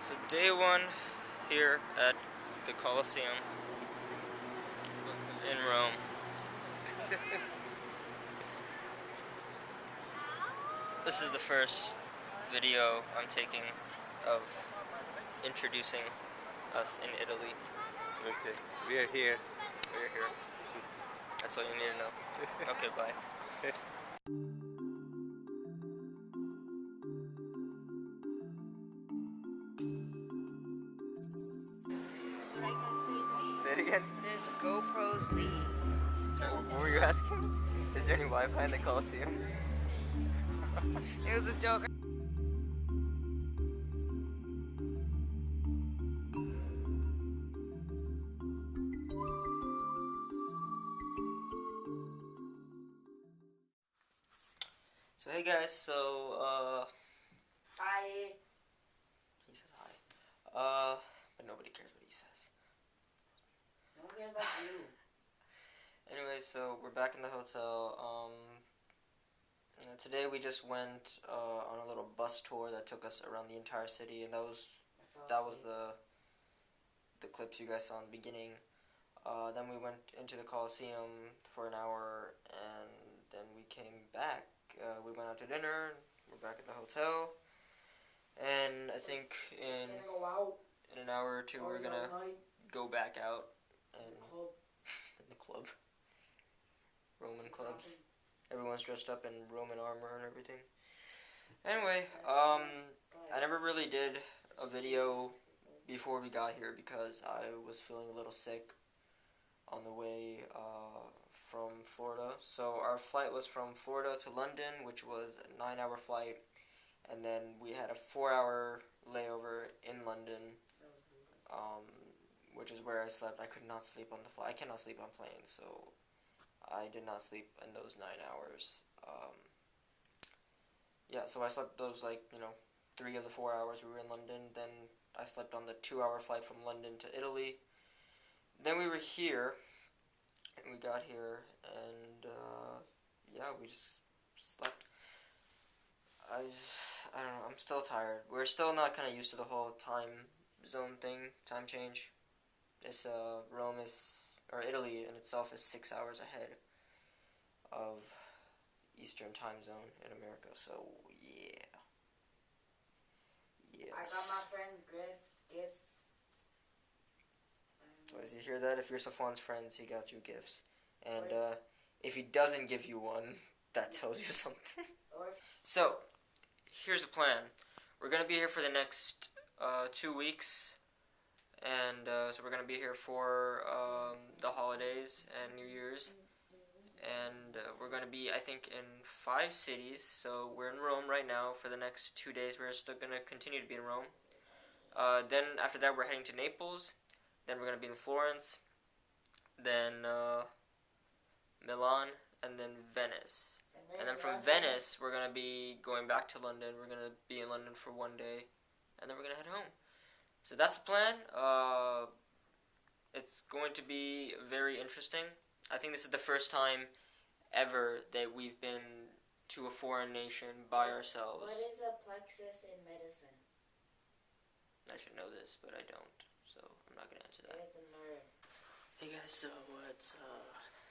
So day one here at the Colosseum in Rome. This is the first video I'm taking of introducing us in Italy. Okay, we are here. We're here. That's all you need to know. Okay, bye. Say it again. There's GoPro's lead. What were you asking? Is there any Wi-Fi in the Colosseum? It was a joke. So hey guys, I he says hi. But nobody cares what he says. don't care about you. Anyway, so we're back in the hotel. Today we just went on a little bus tour that took us around the entire city, and that was the clips you guys saw in the beginning. Then we went into the Colosseum for an hour, and then we came back. We went out to dinner. We're back at the hotel, and I think in Go out. in an hour or two we're gonna go back out and in the club. Roman clubs. Everyone's dressed up in Roman armor and everything. Anyway, I never really did a video before we got here because I was feeling a little sick on the way from Florida. So our flight was from Florida to London, which was a 9-hour flight, and then we had a 4-hour layover in London, which is where I slept. I could not sleep on the flight. I cannot sleep on planes, so I did not sleep in those 9 hours. So I slept those 3 of the 4 hours we were in London. Then I slept on the 2-hour flight from London to Italy. Then we were here, and we got here, and we just slept. I don't know. I'm still tired. We're still not kind of used to the whole time zone thing, time change. This Italy in itself is 6 hours ahead of Eastern time zone in America. So yeah. Yes. I got my friend's gifts. Did you hear that? If you're Safon's friends, he got you gifts. And if he doesn't give you one, that tells you something. So, here's the plan. We're going to be here for the next 2 weeks. And so we're going to be here for the holidays and New Year's. And we're going to be, I think, in 5 cities. So we're in Rome right now. For the next 2 days, we're still going to continue to be in Rome. Then after that, we're heading to Naples. Then we're going to be in Florence. Then Milan. And then Venice. And then from Venice, we're going to be going back to London. We're going to be in London for 1 day. And then we're going to head home. So that's the plan. It's going to be very interesting. I think this is the first time ever that we've been to a foreign nation by ourselves. What is a plexus in medicine? I should know this, but I don't. So I'm not going to answer that. It's a nerve. Hey guys, so it's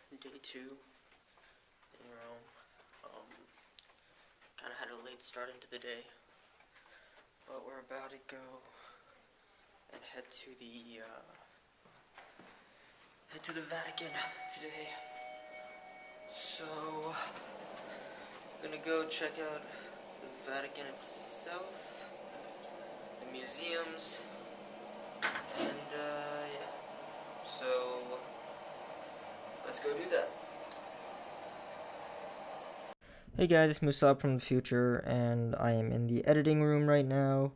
day 2 in Rome. Kind of had a late start into the day. But we're about to go and head to the Vatican today. So I'm gonna go check out the Vatican itself, the museums, and so let's go do that. Hey guys, it's Musab from the future, and I am in the editing room right now,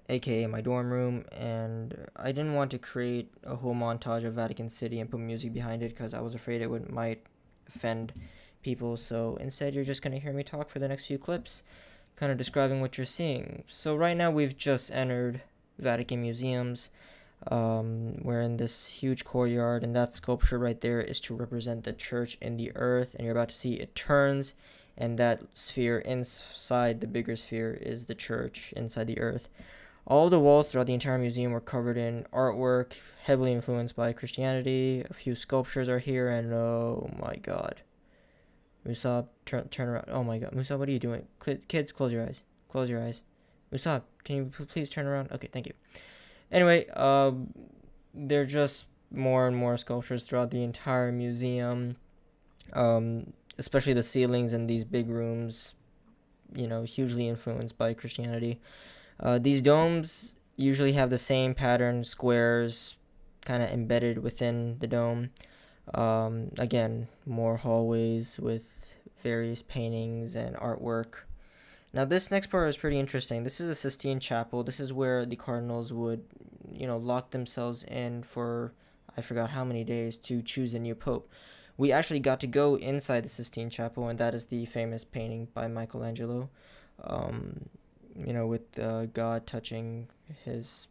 aka my dorm room, and I didn't want to create a whole montage of Vatican City and put music behind it because I was afraid it might offend people, so instead you're just going to hear me talk for the next few clips, kind of describing what you're seeing. So right now we've just entered Vatican Museums. We're in this huge courtyard, and that sculpture right there is to represent the church in the earth, and you're about to see it turns, and that sphere inside the bigger sphere is the church inside the earth. All the walls throughout the entire museum were covered in artwork, heavily influenced by Christianity. A few sculptures are here, and oh my god. Musab, turn around. Oh my god. Musab, what are you doing? Kids, close your eyes. Close your eyes. Musab, can you please turn around? Okay, thank you. Anyway, there are just more and more sculptures throughout the entire museum. Especially the ceilings in these big rooms, hugely influenced by Christianity. These domes usually have the same pattern, squares kind of embedded within the dome. Again, more hallways with various paintings and artwork. Now, this next part is pretty interesting. This is the Sistine Chapel. This is where the cardinals would, lock themselves in for, I forgot how many days, to choose a new pope. We actually got to go inside the Sistine Chapel, and that is the famous painting by Michelangelo. With God touching his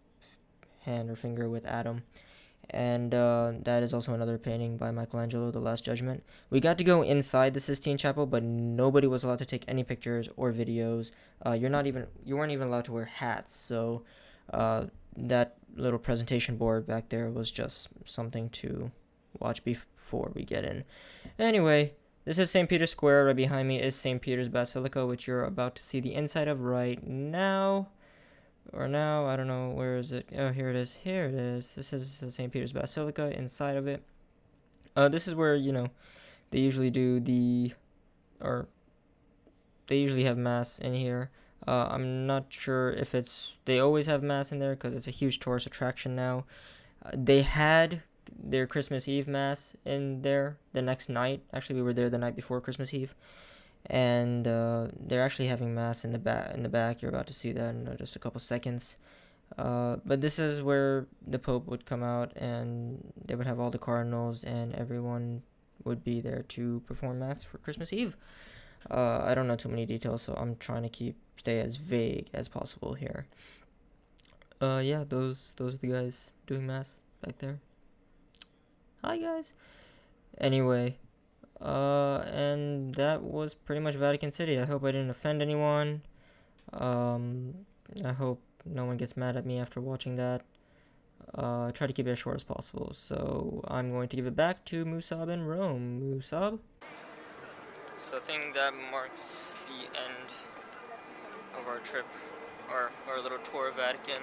hand or finger with Adam. And that is also another painting by Michelangelo, The Last Judgment. We got to go inside the Sistine Chapel, but nobody was allowed to take any pictures or videos. You weren't even allowed to wear hats. So that little presentation board back there was just something to watch before we get in. Anyway, this is St. Peter's Square. Right behind me is St. Peter's Basilica, which you're about to see the inside of right now. Or now, I don't know, where is it? Oh, here it is. Here it is. This is St. Peter's Basilica. Inside of it, this is where, they usually they usually have mass in here. I'm not sure if they always have mass in there, because it's a huge tourist attraction now. They had their Christmas Eve mass in there the next night. Actually, we were there the night before Christmas Eve. And they're actually having mass in the back. You're about to see that in just a couple seconds. But this is where the Pope would come out, and they would have all the cardinals, and everyone would be there to perform mass for Christmas Eve. I don't know too many details, so I'm trying to stay as vague as possible here. Yeah, those are the guys doing mass back there. Hi guys. Anyway. And that was pretty much Vatican City. I hope I didn't offend anyone. I hope no one gets mad at me after watching that. Try to keep it as short as possible. So I'm going to give it back to Musab in Rome. Musab? So I think that marks the end of our trip, our little tour of Vatican.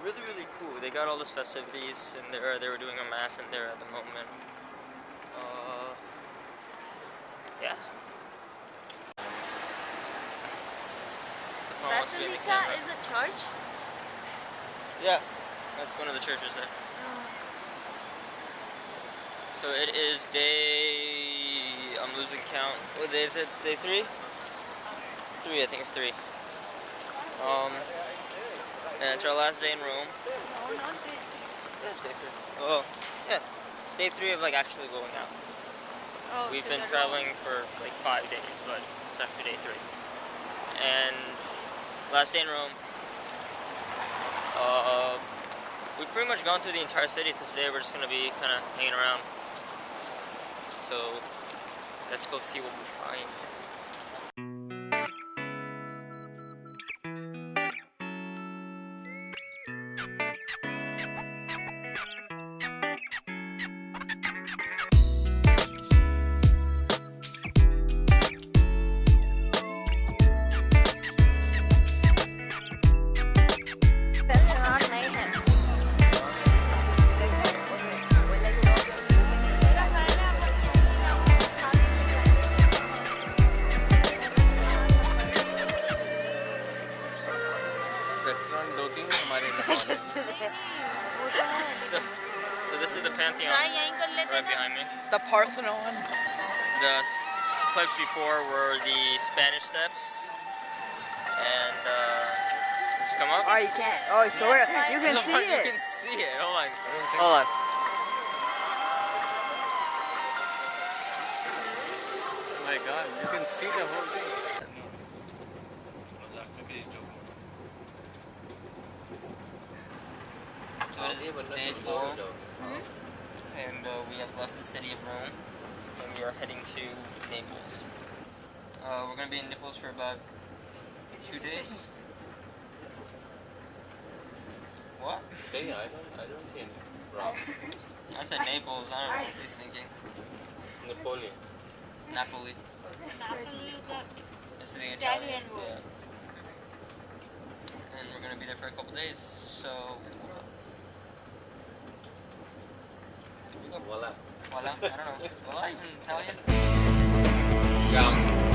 Really, really cool. They got all those festivities in there. They were doing a mass in there at the moment. Yeah. Basilica is a church? Yeah, that's one of the churches there. So it is I'm losing count. What day is it? Day 3? 3, I think it's 3. And it's our last day in Rome. No, not day 3. Yeah, it's day 3. Oh, yeah. It's day 3 of actually going out. Oh, We've been traveling for 5 days, but it's actually day 3. And last day in Rome. We've pretty much gone through the entire city, so today we're just going to be kind of hanging around. So let's go see what we find. So this is the Pantheon right behind me. The Parthenon. The clips before were the Spanish Steps. And let's come up. Oh, you can't. Oh, so you can see it. You can see it. Hold on. Hold on. Oh my god, you can see the whole thing. So it is day 4, and we have left the city of Rome, and we are heading to Naples. We're going to be in Naples for about 2 days. okay. I don't see any wrong. I said Naples. I don't know what you're thinking. Napoleon. Napoli. Napoli is that It's the Italian. Italian word. Yeah. And we're gonna be there for a couple days. So. Voila. Voila. I don't know. Voila in Italian. Ciao.